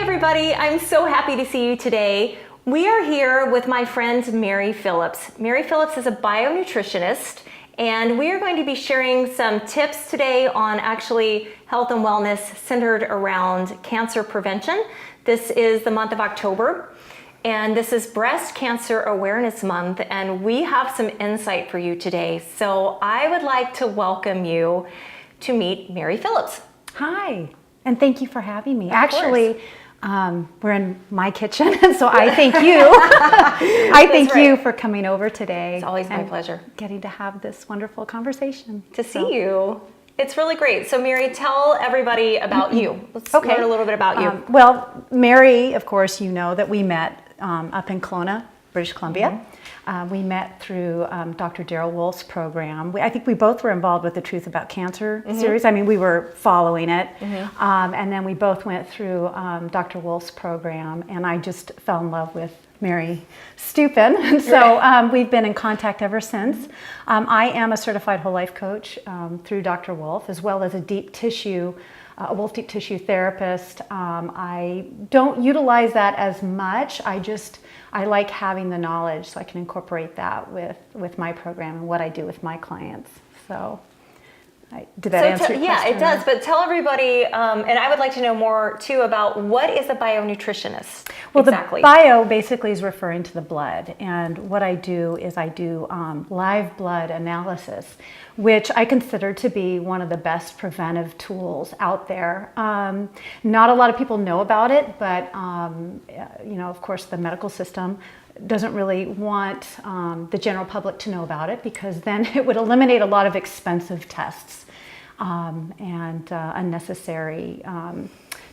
everybody, I'm so happy to see you today. We are here with my friend Mary Phillips. Mary Phillips is a bionutritionist, and we are going to be sharing some tips today on actually health and wellness centered around cancer prevention. This is the month of October, and this is Breast Cancer Awareness Month, and we have some insight for you today. So I would like to welcome you to meet Mary Phillips. Hi, and thank you for having me. Actually, we're in my kitchen, and so I thank you. I thank you for coming over today. It's always my pleasure. Getting to have this wonderful conversation. To see you. It's really great. So Mary, tell everybody about you. Let's learn a little bit about you. Well, Mary, of course, you know that we met up in Kelowna, British Columbia. We met through Dr. Daryl Wolf's program. I think we both were involved with the Truth About Cancer series. I mean, we were following it. And then we both went through Dr. Wolf's program, and I just fell in love with Mary Stupin. And so we've been in contact ever since. I am a certified whole life coach through Dr. Wolf, as well as a Wolf Deep Tissue therapist. I don't utilize that as much. I like having the knowledge so I can incorporate that with my program and what I do with my clients. So did that answer your question? Yeah, it does. But tell everybody, and I would like to know more too about what is a bionutritionist? Well, exactly. The bio basically is referring to the blood. And what I do is I do live blood analysis, which I consider to be one of the best preventive tools out there. Not a lot of people know about it, but of course, the medical system doesn't really want the general public to know about it, because then it would eliminate a lot of expensive tests and unnecessary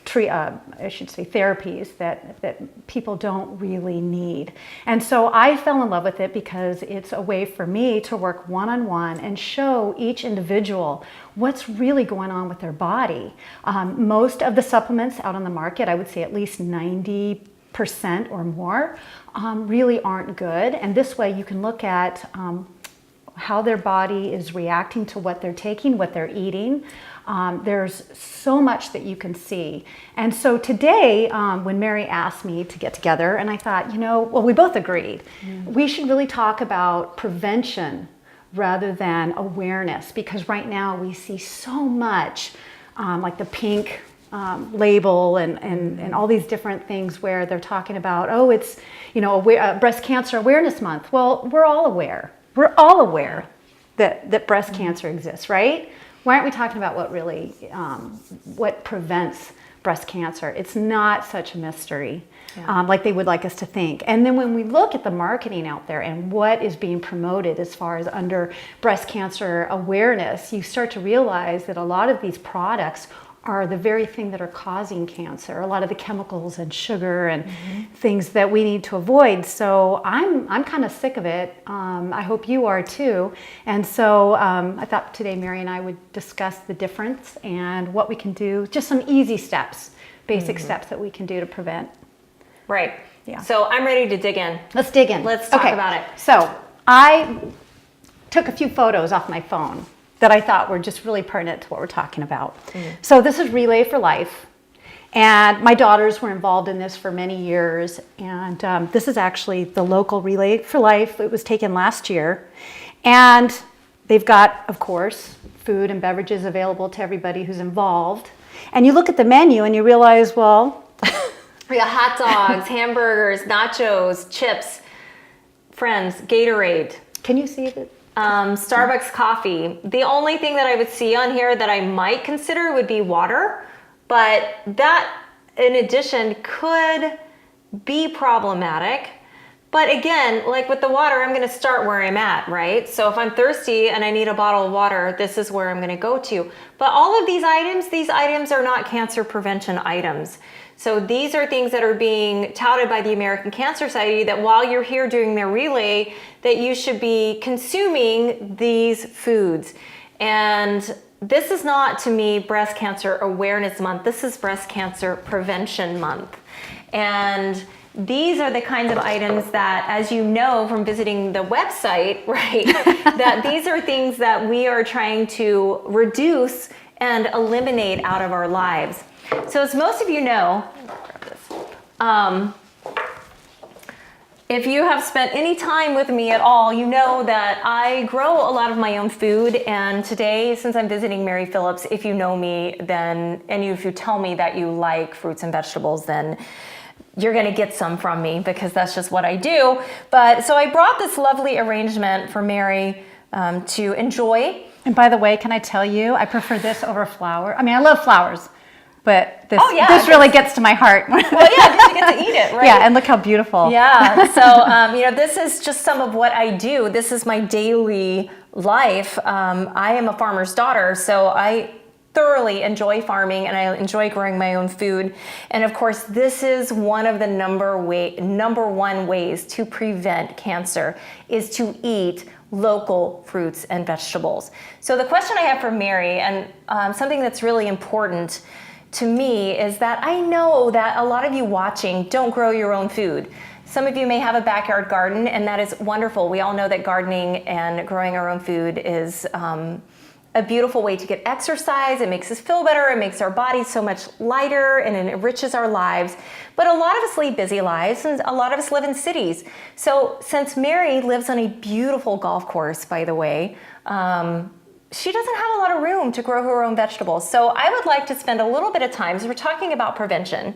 therapies that people don't really need. And so I fell in love with it because it's a way for me to work one-on-one and show each individual what's really going on with their body. Most of the supplements out on the market, I would say at least 90% or more, really aren't good. And this way you can look at how their body is reacting to what they're taking, what they're eating. There's so much that you can see. And so today, when Mary asked me to get together, and I thought, we both agreed, we should really talk about prevention rather than awareness, because right now we see so much like the pink label and all these different things where they're talking about, it's Breast Cancer Awareness Month. Well, we're all aware. We're all aware that breast cancer exists, right? Why aren't we talking about what prevents breast cancer? It's not such a mystery like they would like us to think. And then when we look at the marketing out there and what is being promoted as far as under breast cancer awareness, you start to realize that a lot of these products are the very thing that are causing cancer. A lot of the chemicals and sugar and things that we need to avoid. So I'm kind of sick of it. I hope you are too. And so I thought today Mary and I would discuss the difference and what we can do, just some easy steps, basic steps that we can do to prevent. Right. Yeah. So I'm ready to dig in. Let's dig in. Let's talk about it. So I took a few photos off my phone that I thought were just really pertinent to what we're talking about. So this is Relay for Life, and my daughters were involved in this for many years, and this is actually the local Relay for Life. It was taken last year, and they've got, of course, food and beverages available to everybody who's involved. And you look at the menu and you realize, well, we got hot dogs, hamburgers, nachos, chips, Friends, Gatorade. Can you see it? Starbucks coffee. The only thing that I would see on here that I might consider would be water, but that in addition could be problematic. But again, like with the water, I'm going to start where I'm at, right? So if I'm thirsty and I need a bottle of water, this is where I'm going to go to. But all of these items are not cancer prevention items. So these are things that are being touted by the American Cancer Society, that while you're here doing their relay, that you should be consuming these foods. And this is not, to me, Breast Cancer Awareness Month. This is Breast Cancer Prevention Month. And these are the kinds of items that, as you know from visiting the website, right, that these are things that we are trying to reduce and eliminate out of our lives. So as most of you know, grab this. If you have spent any time with me at all, you know that I grow a lot of my own food. And today, since I'm visiting Mary Phillips, if you know me, then, and if you tell me that you like fruits and vegetables, then you're gonna get some from me because that's just what I do. But so I brought this lovely arrangement for Mary to enjoy. And by the way, can I tell you, I prefer this over flower. I mean, I love flowers, but this, this really gets to my heart. Well, yeah, because you get to eat it, right? Yeah, and look how beautiful. Yeah, so, you know, this is just some of what I do. This is my daily life. I am a farmer's daughter, so I thoroughly enjoy farming and I enjoy growing my own food. And of course, this is one of the number one ways to prevent cancer is to eat local fruits and vegetables. So the question I have for Mary, and something that's really important to me, is that I know that a lot of you watching don't grow your own food. Some of you may have a backyard garden, and that is wonderful. We all know that gardening and growing our own food is a beautiful way to get exercise. It makes us feel better. It makes our bodies so much lighter and it enriches our lives. But a lot of us lead busy lives and a lot of us live in cities. So since Mary lives on a beautiful golf course, by the way, she doesn't have a lot of room to grow her own vegetables. So I would like to spend a little bit of time, as we're talking about prevention,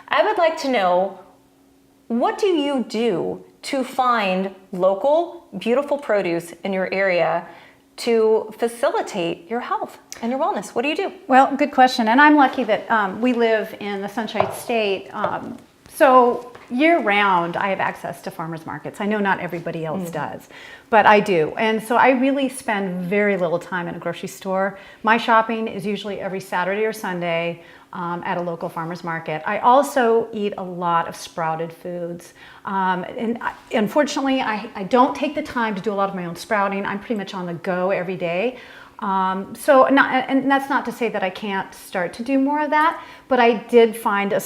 I would like to know, what do you do to find local, beautiful produce in your area to facilitate your health and your wellness? What do you do? Well, good question. And I'm lucky that we live in the Sunshine State. So year round, I have access to farmers markets. I know not everybody else does, but I do. And so I really spend very little time in a grocery store. My shopping is usually every Saturday or Sunday at a local farmers market. I also eat a lot of sprouted foods. Unfortunately, I don't take the time to do a lot of my own sprouting. I'm pretty much on the go every day. And that's not to say that I can't start to do more of that, but I did find a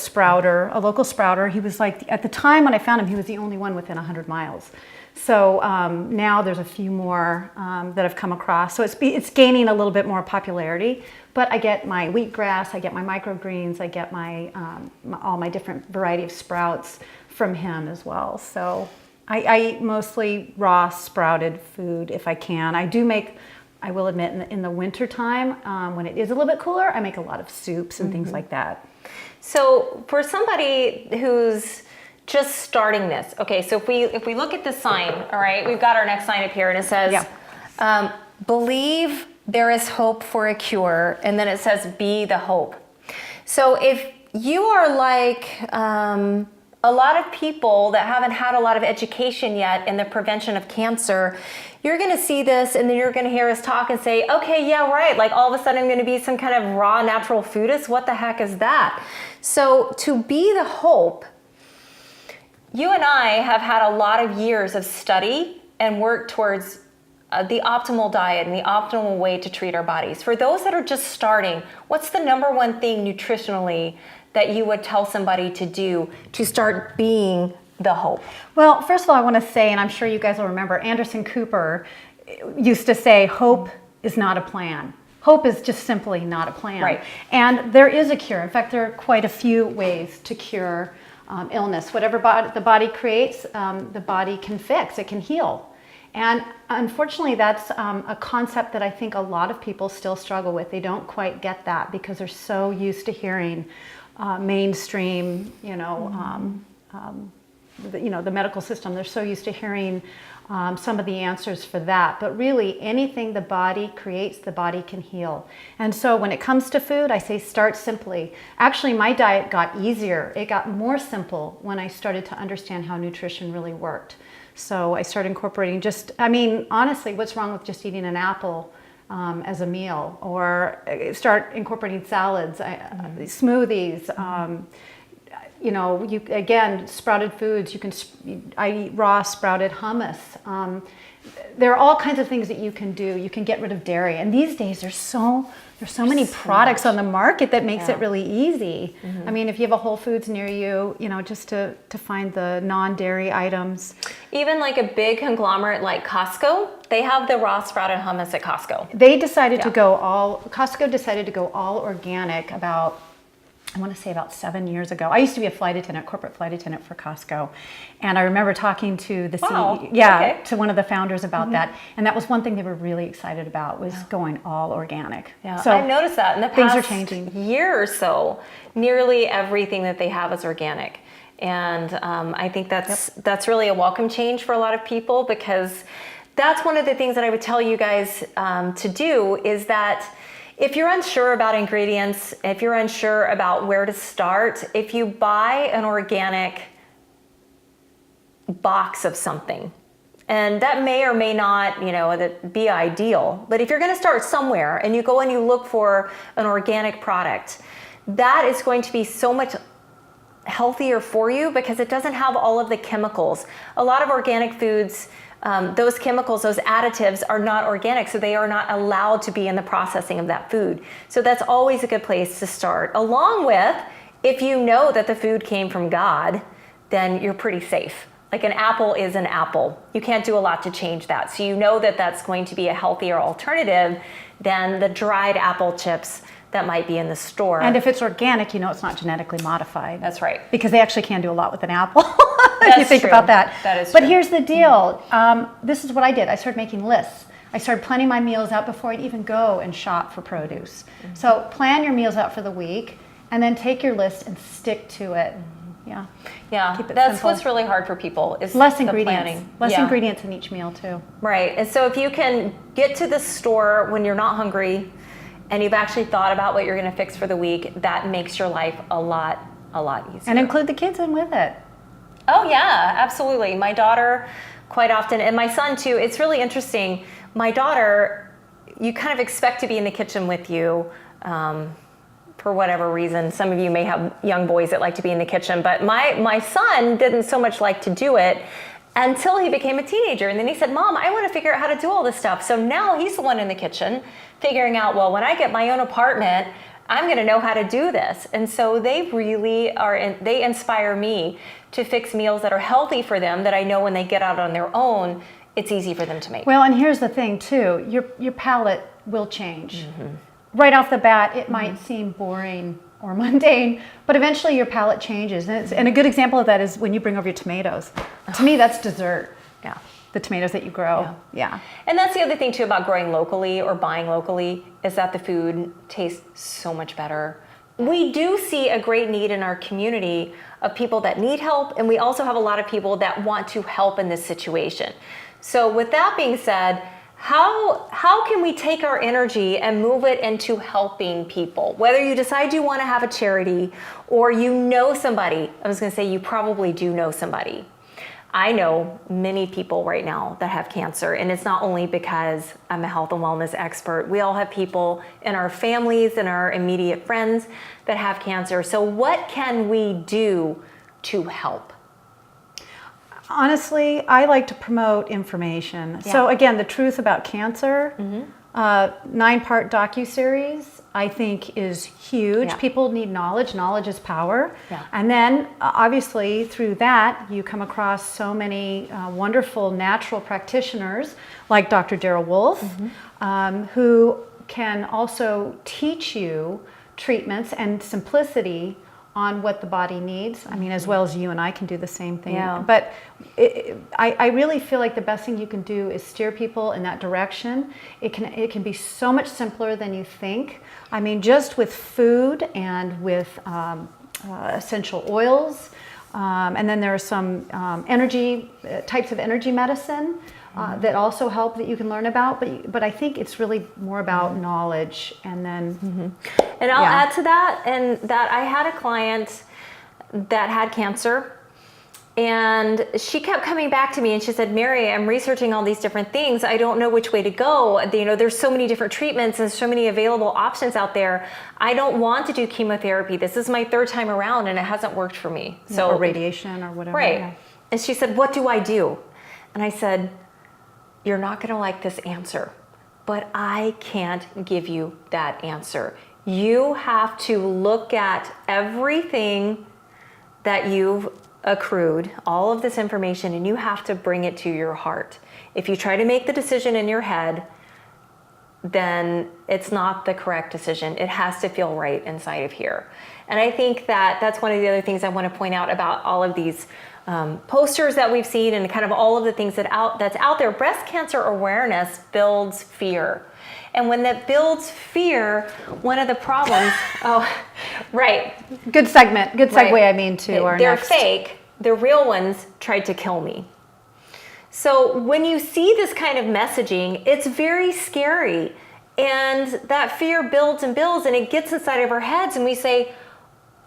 local sprouter. He was like, at the time when I found him, he was the only one within 100 miles. So now there's a few more that I've come across. So it's gaining a little bit more popularity, but I get my wheatgrass, I get my microgreens, I get my all my different variety of sprouts from him as well. So I eat mostly raw sprouted food if I can. I will admit, in the winter time, when it is a little bit cooler, I make a lot of soups and things like that. So for somebody who's just starting this, okay, so if we look at the sign, all right, we've got our next sign up here, and it says, believe there is hope for a cure, and then it says, be the hope. So if you are like a lot of people that haven't had a lot of education yet in the prevention of cancer, you're gonna see this and then you're gonna hear us talk and say, okay, yeah, right, like all of a sudden I'm gonna be some kind of raw natural foodist. What the heck is that? So to be the hope, you and I have had a lot of years of study and work towards the optimal diet and the optimal way to treat our bodies. For those that are just starting, what's the number one thing nutritionally that you would tell somebody to do to start being the hope? Well, first of all, I want to say, and I'm sure you guys will remember, Anderson Cooper used to say, hope is not a plan. Hope is just simply not a plan. Right. And there is a cure. In fact, there are quite a few ways to cure illness. Whatever the body creates, the body can fix, it can heal. And unfortunately, that's a concept that I think a lot of people still struggle with. They don't quite get that because they're so used to hearing mainstream, the medical system. They're so used to hearing some of the answers for that. But really, anything the body creates, the body can heal. And so when it comes to food, I say start simply. Actually, my diet got easier. It got more simple when I started to understand how nutrition really worked. So I started incorporating honestly, what's wrong with just eating an apple as a meal? Or start incorporating salads, smoothies, sprouted foods. I eat raw sprouted hummus. There are all kinds of things that you can do. You can get rid of dairy. And these days there's so many products on the market that makes it really easy. I mean, if you have a Whole Foods near you, just to find the non-dairy items. Even like a big conglomerate like Costco, they have the raw sprouted hummus at Costco. They decided Costco decided to go all organic about I want to say about 7 years ago. I used to be a flight attendant, corporate flight attendant for Costco. And I remember talking to the Wow. CEO, yeah, Okay. to one of the founders about that. And that was one thing they were really excited about, was going all organic. Yeah, So I've noticed that in the things past are changing. year or so, nearly everything that they have is organic. And I think that's really a welcome change for a lot of people, because that's one of the things that I would tell you guys to do, is that if you're unsure about ingredients, if you're unsure about where to start, if you buy an organic box of something, and that may or may not, that be ideal, but if you're going to start somewhere and you go and you look for an organic product, that is going to be so much healthier for you, because it doesn't have all of the chemicals. A lot of organic foods, those chemicals, those additives are not organic, so they are not allowed to be in the processing of that food. So that's always a good place to start. Along with, if you know that the food came from God, then you're pretty safe. Like, an apple is an apple. You can't do a lot to change that. So you know that that's going to be a healthier alternative than the dried apple chips that might be in the store. And if it's organic, it's not genetically modified. That's right. Because they actually can do a lot with an apple, if That's you think true. about that. That is But true. here's the deal. This is what I did. I started making lists. I started planning my meals out before I'd even go and shop for produce. Mm-hmm. So plan your meals out for the week, and then take your list and stick to it. Yeah. Yeah, Keep it that's simple. what's really hard for people, is Less the ingredients. planning. Less Yeah. ingredients in each meal too. Right. And so if you can get to the store when you're not hungry and you've actually thought about what you're going to fix for the week, that makes your life a lot easier. And include the kids in with it. Oh yeah, absolutely. My daughter, quite often, and my son too. It's really interesting. My daughter, you kind of expect to be in the kitchen with you, for whatever reason. Some of you may have young boys that like to be in the kitchen, but my son didn't so much like to do it until he became a teenager. And then he said, Mom, I want to figure out how to do all this stuff. So now he's the one in the kitchen figuring out, well, when I get my own apartment, I'm going to know how to do this. And so they really they inspire me to fix meals that are healthy for them, that I know when they get out on their own, it's easy for them to make. Well, and here's the thing too. Your palate will change. Mm-hmm. Right off the bat, it might seem boring or mundane, but eventually your palate changes. And a good example of that is when you bring over your tomatoes. To me, that's dessert. Yeah. The tomatoes that you grow. Yeah. And that's the other thing too about growing locally or buying locally, is that the food tastes so much better. We do see a great need in our community of people that need help, and we also have a lot of people that want to help in this situation. So with that being said, how can we take our energy and move it into helping people? Whether you decide you want to have a charity, or you know somebody, I was going to say you probably do know somebody. I know many people right now that have cancer, and it's not only because I'm a health and wellness expert. We all have people in our families and our immediate friends that have cancer. So what can we do to help? Honestly, I like to promote information. Yeah. So again, the truth about cancer, 9-part docuseries, I think is huge. Yeah. People need knowledge. Knowledge is power. Yeah. And then obviously through that, you come across so many wonderful natural practitioners like Dr. Darrell Wolf, who can also teach you treatments and simplicity on what the body needs. I mean, as well as you and I can do the same thing. Yeah. But I really feel like the best thing you can do is steer people in that direction. It can be so much simpler than you think. I mean, just with food and with essential oils, and then there are some types of energy medicine that also help, that you can learn about. But I think it's really more about knowledge, and then. And I'll Yeah. add to that, and that I had a client that had cancer, and she kept coming back to me and she said, Mary, I'm researching all these different things. I don't know which way to go. There's so many different treatments and so many available options out there. I don't want to do chemotherapy. This is my 3rd time around and it hasn't worked for me. Or radiation or whatever. Right. Yeah. And she said, what do I do? And I said, you're not going to like this answer, but I can't give you that answer. You have to look at everything that you've accrued, all of this information, and you have to bring it to your heart. If you try to make the decision in your head, then it's not the correct decision. It has to feel right inside of here. And I think that that's one of the other things I want to point out about all of these posters that we've seen and kind of all of the things that's out there. Breast cancer awareness builds fear. And when that builds fear, one of the problems, right. Good segment, good segue, Right. I mean, to our They're next. fake. The real ones tried to kill me. So when you see this kind of messaging, it's very scary. And that fear builds and builds, and it gets inside of our heads, and we say,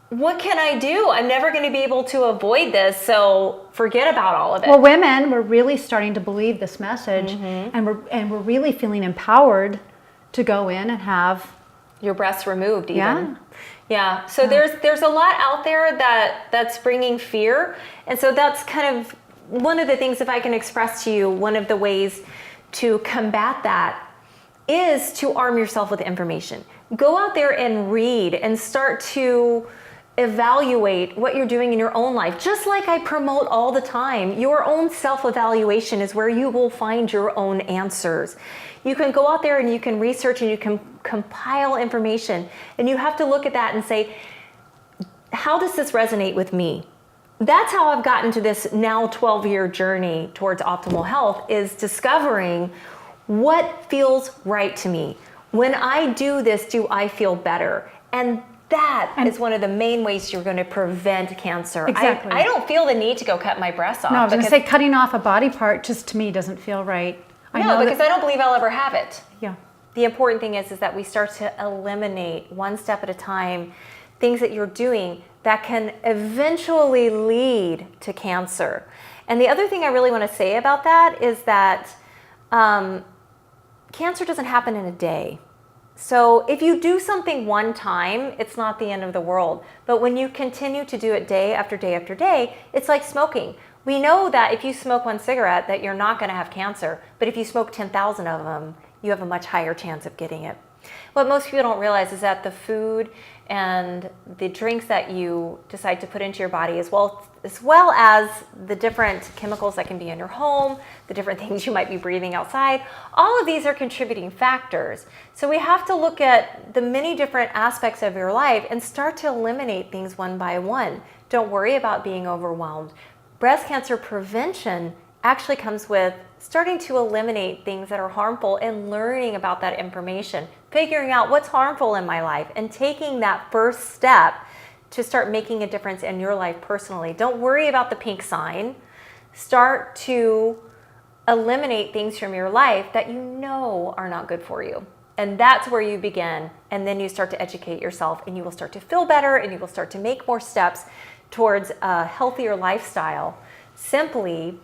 what can I do? I'm never going to be able to avoid this, so forget about all of it. Well, women were really starting to believe this message, and we're really feeling empowered to go in and have Your breasts removed even. Yeah. Yeah. So there's a lot out there that's bringing fear. And so that's kind of one of the things, if I can express to you, one of the ways to combat that is to arm yourself with information. Go out there and read and start to evaluate what you're doing in your own life. Just like I promote all the time, your own self-evaluation is where you will find your own answers. You can go out there and you can research and you can compile information, and you have to look at that and say, how does this resonate with me? That's how I've gotten to this now 12-year journey towards optimal health, is discovering what feels right to me. When I do this, do I feel better? And that is one of the main ways you're going to prevent cancer. Exactly. I don't feel the need to go cut my breasts off. No, I was going to because- say cutting off a body part just to me doesn't feel right. No, because I don't believe I'll ever have it. Yeah. The important thing is that we start to eliminate one step at a time things that you're doing that can eventually lead to cancer. And the other thing I really want to say about that is that cancer doesn't happen in a day. So if you do something one time, it's not the end of the world. But when you continue to do it day after day after day, it's like smoking. We know that if you smoke one cigarette that you're not going to have cancer, but if you smoke 10,000 of them, you have a much higher chance of getting it. What most people don't realize is that the food and the drinks that you decide to put into your body, as well as the different chemicals that can be in your home, the different things you might be breathing outside, all of these are contributing factors. So we have to look at the many different aspects of your life and start to eliminate things one by one. Don't worry about being overwhelmed. Breast cancer prevention actually comes with starting to eliminate things that are harmful and learning about that information, figuring out what's harmful in my life, and taking that first step to start making a difference in your life personally. Don't worry about the pink sign. Start to eliminate things from your life that you know are not good for you. And that's where you begin. And then you start to educate yourself, and you will start to feel better, and you will start to make more steps towards a healthier lifestyle simply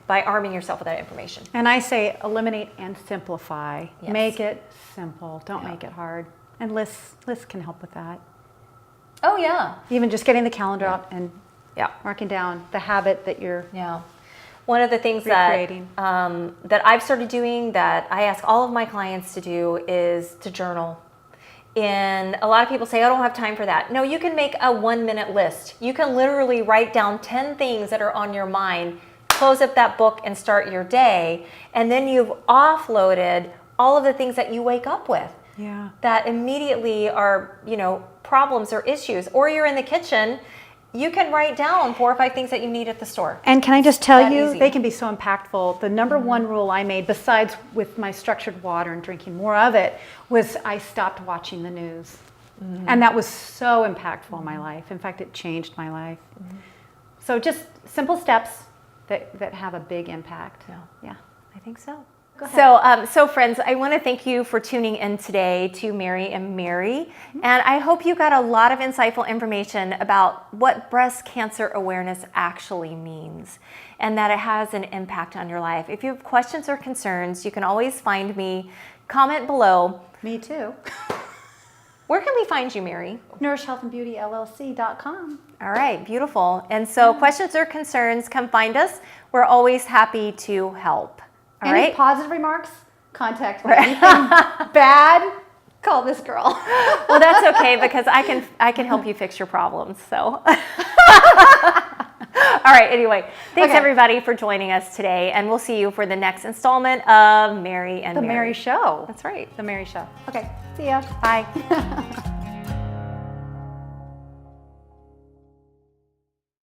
by arming yourself with that information. And I say eliminate and simplify. Yes. Make it simple. Don't make it hard. And Liz can help with that. Oh, yeah. Even just getting the calendar out and Yeah. marking down the habit that you're Yeah. One of the things recreating. that I've started doing that I ask all of my clients to do is to journal. And a lot of people say, I don't have time for that. No, you can make a 1-minute list. You can literally write down 10 things that are on your mind, close up that book and start your day. And then you've offloaded all of the things that you wake up with. Yeah. That immediately are, problems or issues. Or you're in the kitchen, you can write down 4 or 5 things that you need at the store. And can I just tell That you, easy. they can be so impactful. The number one rule I made, besides with my structured water and drinking more of it, was I stopped watching the news. And that was so impactful in my life. In fact, it changed my life. So just simple steps that have a big impact. Yeah. I think so. So friends, I want to thank you for tuning in today to Mary and Mary. And I hope you got a lot of insightful information about what breast cancer awareness actually means and that it has an impact on your life. If you have questions or concerns, you can always find me. Comment below. Me too. Where can we find you, Mary? NourishHealthAndBeautyLLC.com. All right, beautiful. And so questions or concerns, come find us. We're always happy to help. All Any right. positive remarks? Contact me. Anything bad? Call this girl. Well, that's okay because I can help you fix your problems. So All right, anyway, thanks Okay. everybody for joining us today, and we'll see you for the next installment of Mary and The Mary Show. That's right. The Mary Show. Okay, see ya. Bye.